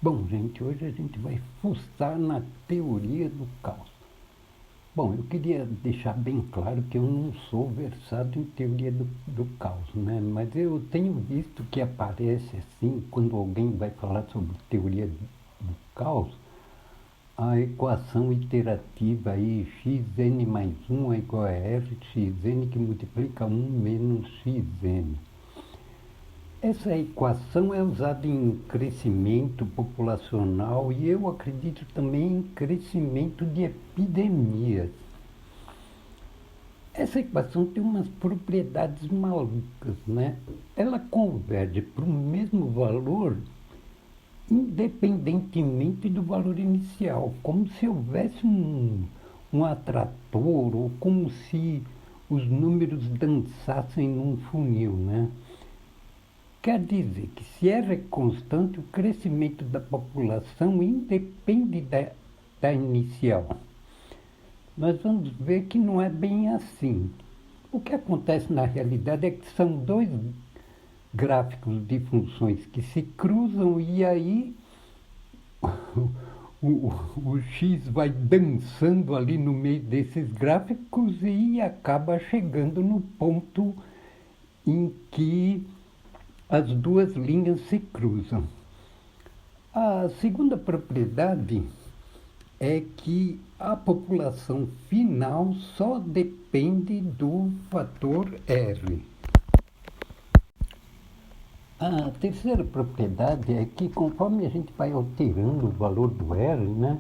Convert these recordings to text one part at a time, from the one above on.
Bom, gente, hoje a gente vai fuçar na teoria do caos. Bom, eu queria deixar bem claro que eu não sou versado em teoria do caos, né? Mas eu tenho visto que aparece assim, quando alguém vai falar sobre teoria do caos, a equação iterativa aí, xn mais 1 é igual a rxn que multiplica 1 menos xn. Essa equação é usada em crescimento populacional e eu acredito também em crescimento de epidemias. Essa equação tem umas propriedades malucas, né? Ela converge para o mesmo valor independentemente do valor inicial, como se houvesse um atrator ou como se os números dançassem num funil, né? Quer dizer que se R é constante, o crescimento da população independe da inicial. Nós vamos ver que não é bem assim. O que acontece na realidade é que são dois gráficos de funções que se cruzam e aí o x vai dançando ali no meio desses gráficos e acaba chegando no ponto em que as duas linhas se cruzam. A segunda propriedade é que a população final só depende do fator R. A terceira propriedade é que conforme a gente vai alterando o valor do R, né,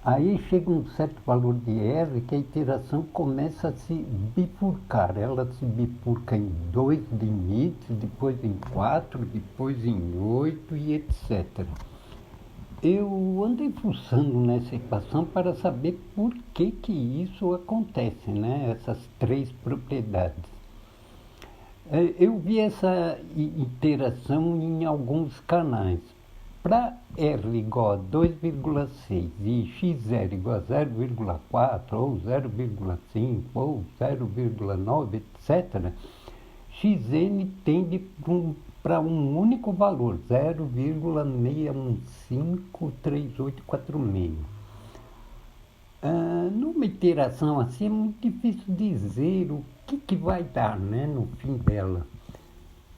aí chega um certo valor de R que a iteração começa a se bifurcar. Ela se bifurca em 2 limites, depois em 4, depois em 8 e etc. Eu andei fuçando nessa equação para saber por que isso acontece, né? Essas três propriedades. Eu vi essa interação em alguns canais. Para R igual a 2,6 e x0 igual a 0,4 ou 0,5 ou 0,9, etc., xn tende para um único valor, 0,6153846. Numa iteração assim é muito difícil dizer o que vai dar, né, no fim dela.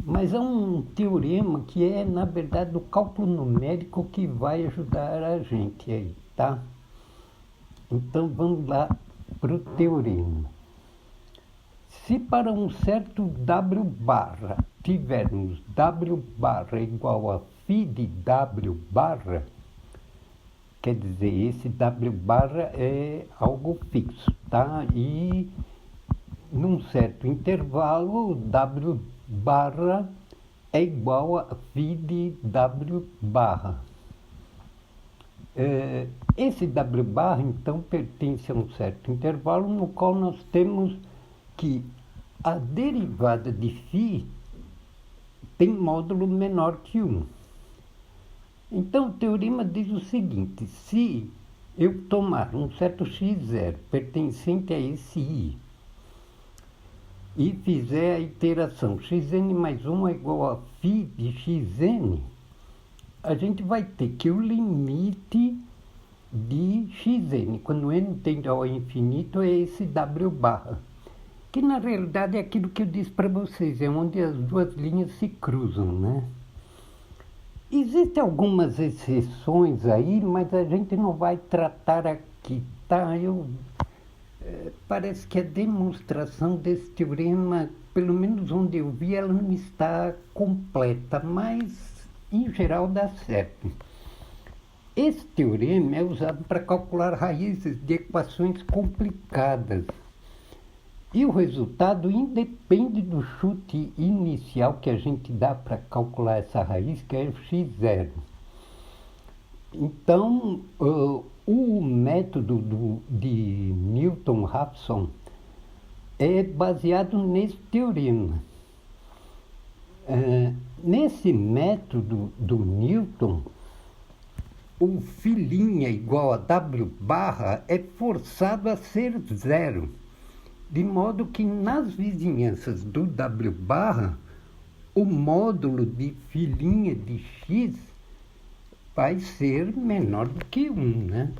Mas é um teorema que é, na verdade, o cálculo numérico que vai ajudar a gente aí, tá? Então vamos lá para o teorema. Se para um certo W barra tivermos W barra igual a φ de W barra, quer dizer, esse W barra é algo fixo, tá? E num certo intervalo, W barra é igual a φ de W barra. Esse W barra, então, pertence a um certo intervalo no qual nós temos que a derivada de φ tem módulo menor que 1. Então, o teorema diz o seguinte: se eu tomar um certo x0 pertencente a esse i e fizer a iteração xn mais 1 é igual a φ de xn, a gente vai ter que o limite de xn, quando n tende ao infinito, é esse w barra, que na realidade é aquilo que eu disse para vocês, é onde as duas linhas se cruzam, né? Existem algumas exceções aí, mas a gente não vai tratar aqui, tá? Parece que a demonstração desse teorema, pelo menos onde eu vi, ela não está completa, mas em geral dá certo. Esse teorema é usado para calcular raízes de equações complicadas. E o resultado independe do chute inicial que a gente dá para calcular essa raiz, que é o x0. Então, o método de Newton-Raphson é baseado nesse teorema. Nesse método do Newton, o φ' igual a W barra é forçado a ser zero. De modo que nas vizinhanças do W barra, o módulo de φ' de x vai ser menor do que 1, né?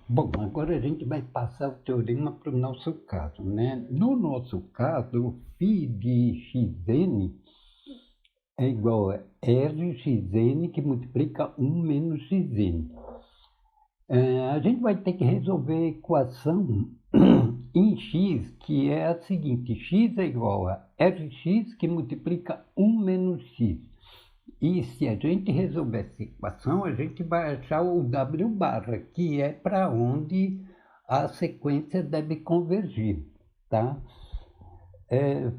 Bom, agora a gente vai passar o teorema para o nosso caso, né? No nosso caso, o φ de xn é igual a Rxn que multiplica 1 menos xn. A gente vai ter que resolver a equação em x, que é a seguinte: x é igual a Rx que multiplica 1 menos x. E se a gente resolver essa equação, a gente vai achar o W barra, que é para onde a sequência deve convergir, tá?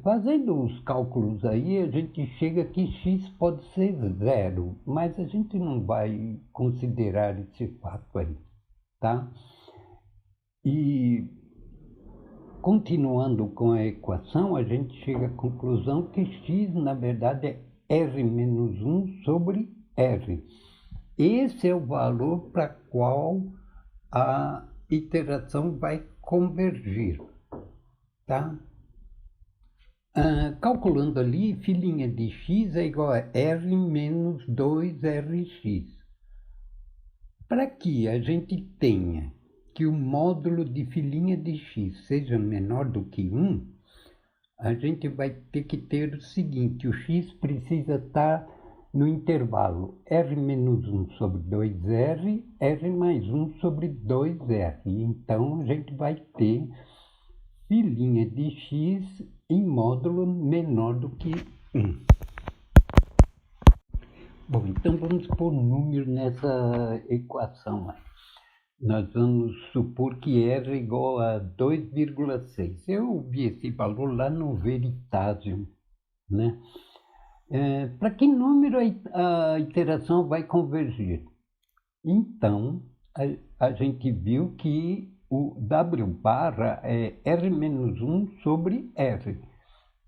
Fazendo os cálculos aí, a gente chega que x pode ser zero, mas a gente não vai considerar esse fato aí, tá? E continuando com a equação, a gente chega à conclusão que x, na verdade, é R menos 1 sobre R. Esse é o valor para qual a iteração vai convergir, tá? Calculando ali, φ' de x é igual a R menos 2Rx. Para que a gente tenha que o módulo de φ' de x seja menor do que 1, a gente vai ter que ter o seguinte: o x precisa estar no intervalo R menos 1 sobre 2R, R mais 1 sobre 2R. Então, a gente vai ter φ' de x em módulo menor do que 1. Bom, então vamos pôr número nessa equação aí. Nós vamos supor que R é igual a 2,6. Eu vi esse valor lá no Veritasium, né? Para que número a iteração vai convergir? Então, a gente viu que o W barra é R menos 1 sobre R,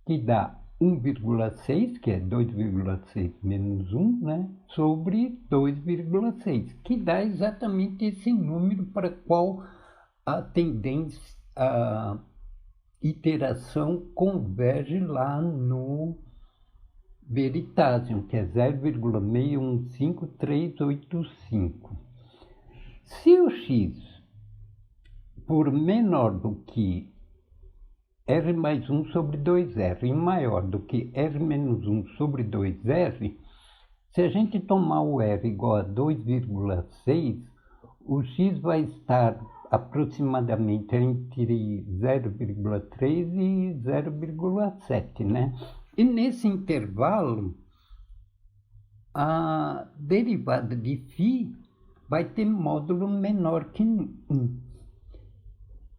que dá 1,6, que é 2,6 menos 1, né, sobre 2,6, que dá exatamente esse número para qual a tendência, a iteração converge lá no Veritasium, que é 0,615385. Se o x for menor do que R mais 1 sobre 2R e maior do que R menos 1 sobre 2R, se a gente tomar o R igual a 2,6, o x vai estar aproximadamente entre 0,3 e 0,7, né? E nesse intervalo, a derivada de φ vai ter módulo menor que 1.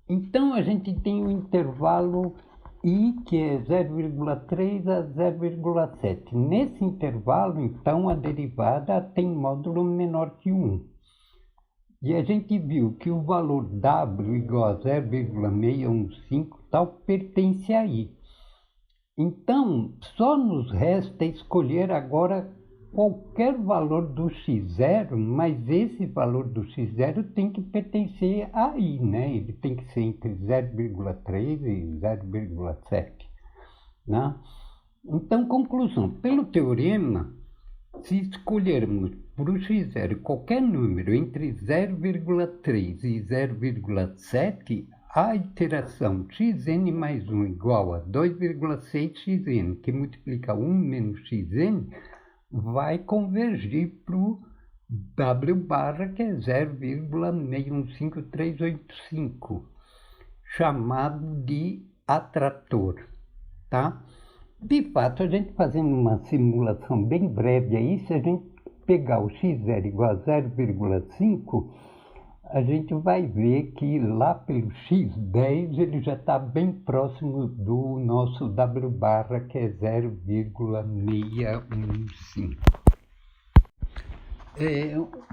Então, a gente tem um intervalo I, que é 0,3 a 0,7. Nesse intervalo, então, a derivada tem módulo menor que 1. E a gente viu que o valor W igual a 0,615 tal pertence a I. Então, só nos resta escolher agora qualquer valor do x0, mas esse valor do x0 tem que pertencer a I, né? Ele tem que ser entre 0,3 e 0,7, né? Então, conclusão: pelo teorema, se escolhermos para o x0 qualquer número entre 0,3 e 0,7, a iteração xn mais 1 igual a 2,6xn, que multiplica 1 menos xn, vai convergir para o W barra, que é 0,615385, chamado de atrator, tá? De fato, a gente fazendo uma simulação bem breve aí, se a gente pegar o x0 igual a 0,5, a gente vai ver que lá pelo x10 ele já está bem próximo do nosso W barra, que é 0,615.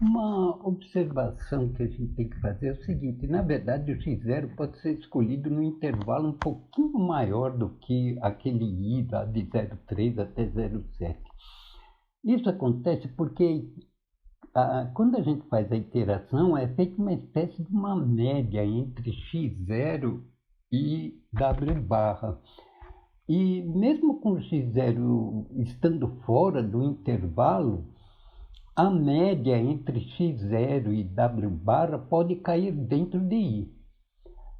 Uma observação que a gente tem que fazer é o seguinte: na verdade, o x0 pode ser escolhido num intervalo um pouquinho maior do que aquele I lá de 0,3 até 0,7. Isso acontece porque quando a gente faz a iteração, é feita uma espécie de uma média entre x0 e W barra. E mesmo com o x0 estando fora do intervalo, a média entre x0 e w barra pode cair dentro de i.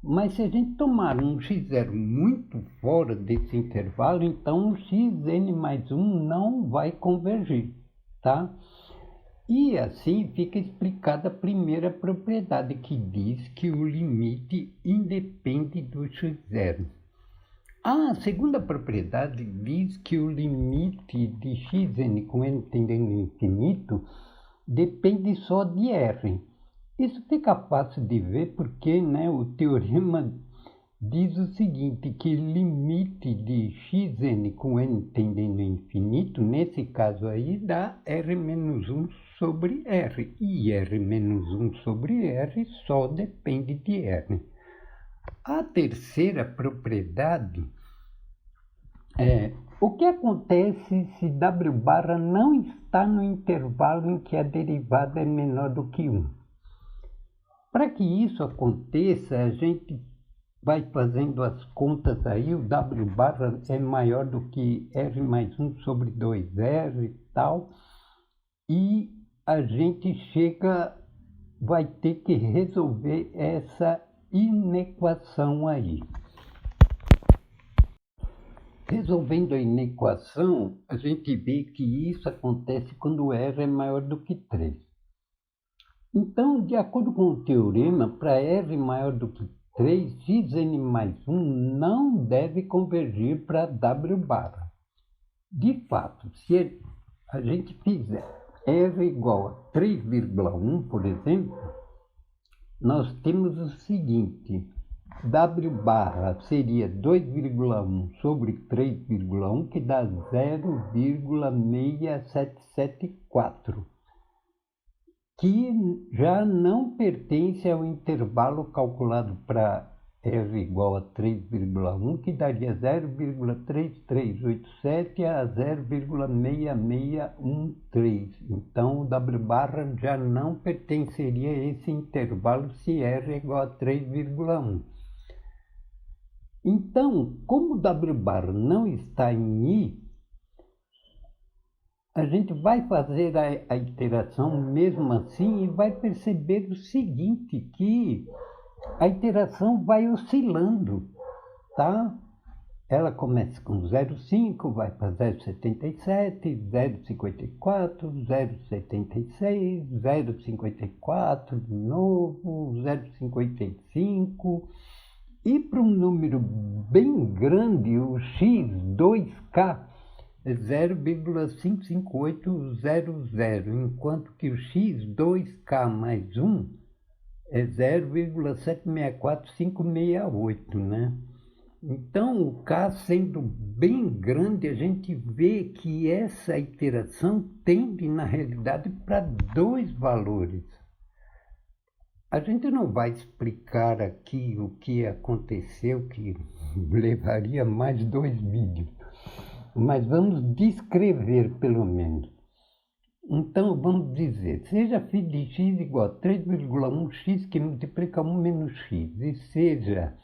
Mas se a gente tomar um x0 muito fora desse intervalo, então o xn mais 1 não vai convergir, tá? E assim fica explicada a primeira propriedade, que diz que o limite independe do x0. A segunda propriedade diz que o limite de xn com n tendendo ao infinito depende só de r. Isso fica fácil de ver porque, né, o teorema diz o seguinte, que limite de xn com n tendendo ao infinito, nesse caso aí, dá r-1 sobre r. E r-1 sobre r só depende de r. A terceira propriedade é o que acontece se w barra não está no intervalo em que a derivada é menor do que 1. Para que isso aconteça, a gente vai fazendo as contas aí, o w barra é maior do que r mais 1 sobre 2r e tal, e a gente vai ter que resolver essa inequação aí. Resolvendo a inequação, a gente vê que isso acontece quando r é maior do que 3. Então, de acordo com o teorema, para r maior do que 3, xn mais 1 não deve convergir para w barra. De fato, se a gente fizer r igual a 3,1, por exemplo, nós temos o seguinte, w barra seria 2,1 sobre 3,1, que dá 0,6774, que já não pertence ao intervalo calculado para r igual a 3,1, que daria 0,3387 a 0,6613. Então, o w barra já não pertenceria a esse intervalo se r é igual a 3,1. Então, como o w barra não está em i, a gente vai fazer a iteração mesmo assim e vai perceber o seguinte, que a iteração vai oscilando, tá? Ela começa com 0,5, vai para 0,77, 0,54, 0,76, 0,54 de novo, 0,55... E para um número bem grande, o x2k é 0,55800, enquanto que o x2k mais 1 é 0,764568, né? Então, o k sendo bem grande, a gente vê que essa iteração tende, na realidade, para dois valores. A gente não vai explicar aqui o que aconteceu, que levaria mais 2 vídeos, mas vamos descrever pelo menos. Então vamos dizer, seja φ de x igual a 3,1x que multiplica 1 menos x, e seja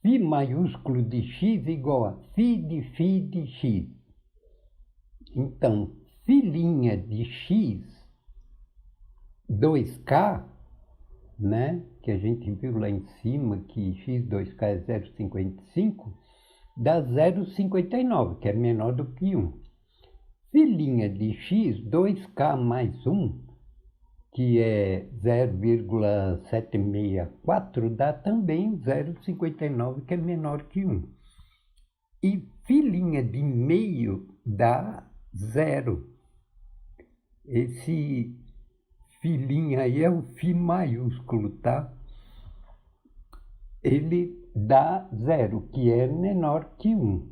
φ maiúsculo de x igual a φ de x. Então, φ' de x, 2k, né, que a gente viu lá em cima que x2k é 0,55, dá 0,59, que é menor do que 1. Φ' de x, 2k mais 1, que é 0,764, dá também 0,59, que é menor que 1. E φ' de meio dá 0. Esse φ' aí é o φ maiúsculo, tá? Ele dá 0, que é menor que 1.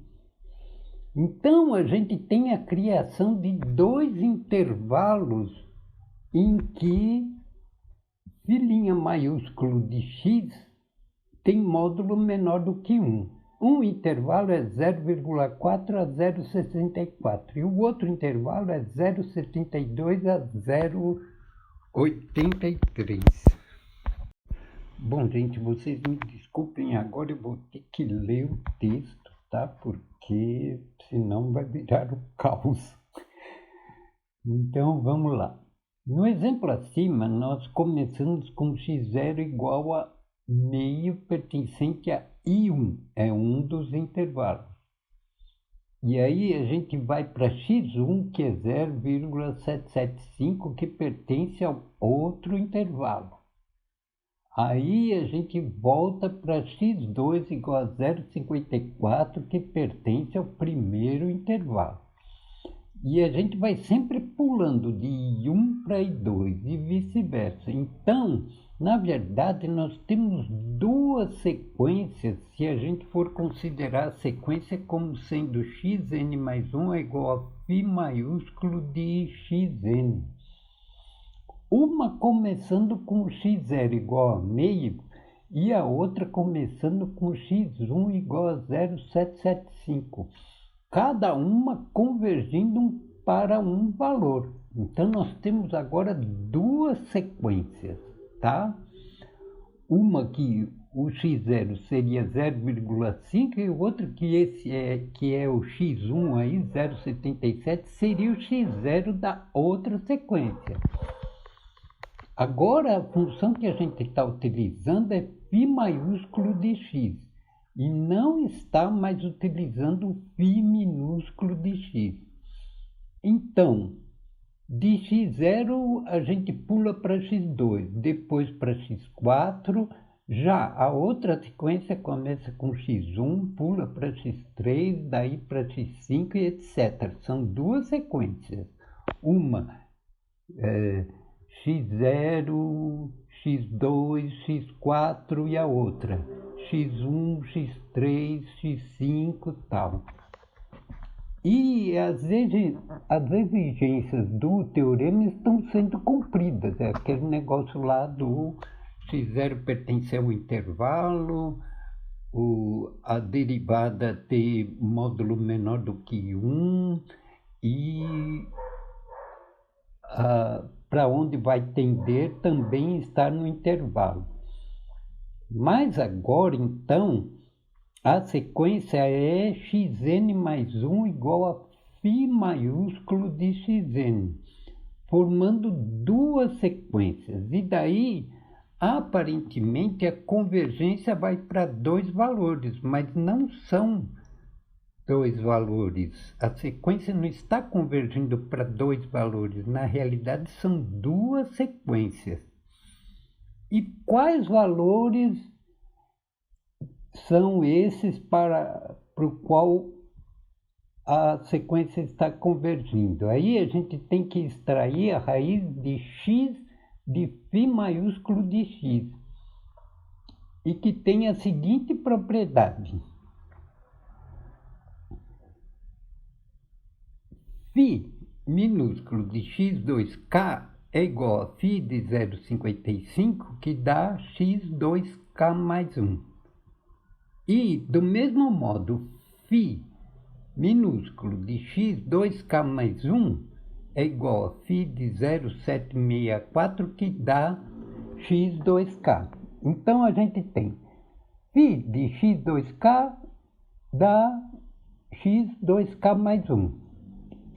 Então, a gente tem a criação de dois intervalos em que φ' maiúsculo de x tem módulo menor do que 1. Um intervalo é 0,4 a 0,64 e o outro intervalo é 0,72 a 0,83. Bom, gente, vocês me desculpem, agora eu vou ter que ler o texto, tá? Porque senão vai virar o caos. Então vamos lá. No exemplo acima, nós começamos com x0 igual a meio pertencente a I1, é um dos intervalos. E aí a gente vai para x1, que é 0,775, que pertence ao outro intervalo. Aí a gente volta para x2 igual a 0,54, que pertence ao primeiro intervalo. E a gente vai sempre pulando de I1 para I2 e vice-versa. Então, na verdade, nós temos duas sequências, se a gente for considerar a sequência como sendo xn mais 1 é igual a φ maiúsculo de xn. Uma começando com x0 igual a meio e a outra começando com x1 igual a 0,775. Cada uma convergindo para um valor. Então, nós temos agora duas sequências, tá? Uma que o x0 seria 0,5 e o outro que é o x1 aí, 0,77, seria o x0 da outra sequência. Agora, a função que a gente está utilizando é φ maiúsculo de x. E não está mais utilizando o φ minúsculo de x. Então, de x0 a gente pula para x2, depois para x4. Já a outra sequência começa com x1, pula para x3, daí para x5 e etc. São duas sequências. Uma x0, x2, x4 e a outra x1, x3, x5 tal. E as exigências do teorema estão sendo cumpridas. É aquele negócio lá do x0 pertence ao intervalo, a derivada ter módulo menor do que 1 e para onde vai tender também está no intervalo. Mas agora, então, a sequência é xn mais 1 igual a φ maiúsculo de xn, formando duas sequências. E daí, aparentemente, a convergência vai para dois valores, mas não são dois valores. A sequência não está convergindo para dois valores. Na realidade, são duas sequências. E quais valores são esses para o qual a sequência está convergindo? Aí a gente tem que extrair a raiz de x de φ maiúsculo de x, e que tem a seguinte propriedade. Φ minúsculo de x2k é igual a φ de 0,55, que dá x2k mais 1. E, do mesmo modo, φ minúsculo de x2k mais 1 é igual a φ de 0,764, que dá x2k. Então, a gente tem φ de x2k dá x2k mais 1.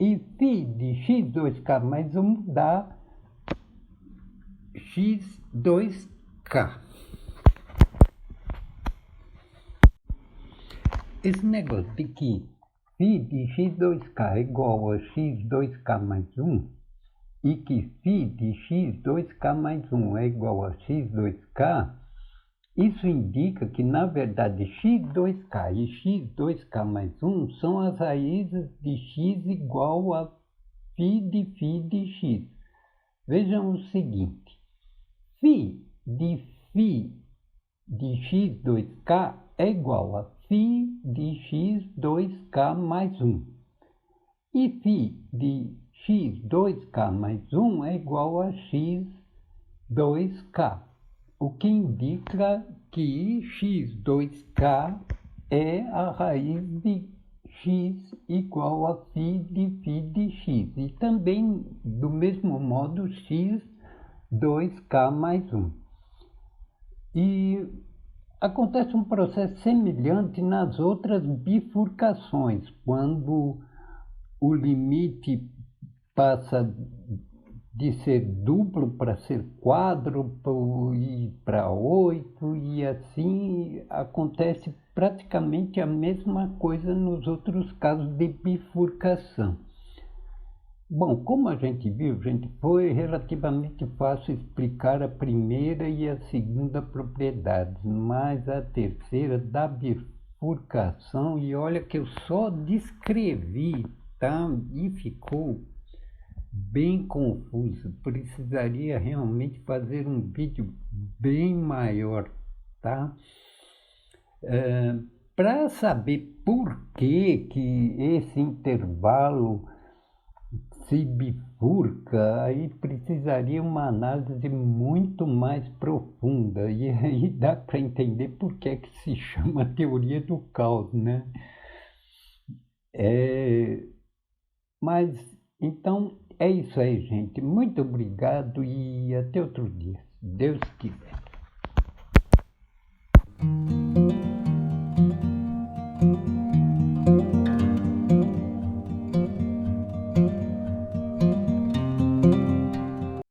E φ de x2k mais 1 dá x2k. Esse negócio de que φ de x2k é igual a x2k mais 1 e que φ de x2k mais 1 é igual a x2k, isso indica que, na verdade, x2k e x2k mais 1 são as raízes de x igual a φ de x. Vejam o seguinte, φ de x2k é igual a φ de x2k mais 1. E φ de x2k mais 1 é igual a x2k, o que indica que x2k é a raiz de x igual a φ de x. E também, do mesmo modo, x2k mais 1. E acontece um processo semelhante nas outras bifurcações, quando o limite passa de ser duplo para ser quádruplo e para 8, e assim acontece praticamente a mesma coisa nos outros casos de bifurcação. Bom, como a gente viu, gente, foi relativamente fácil explicar a primeira e a segunda propriedades, mas a terceira da bifurcação, e olha que eu só descrevi, tá? E ficou bem confuso. Precisaria realmente fazer um vídeo bem maior, tá? Para saber por que esse intervalo se bifurca, aí precisaria uma análise muito mais profunda, e aí dá para entender por que se chama teoria do caos, né? Mas então é isso aí, gente. Muito obrigado e até outro dia, se Deus quiser.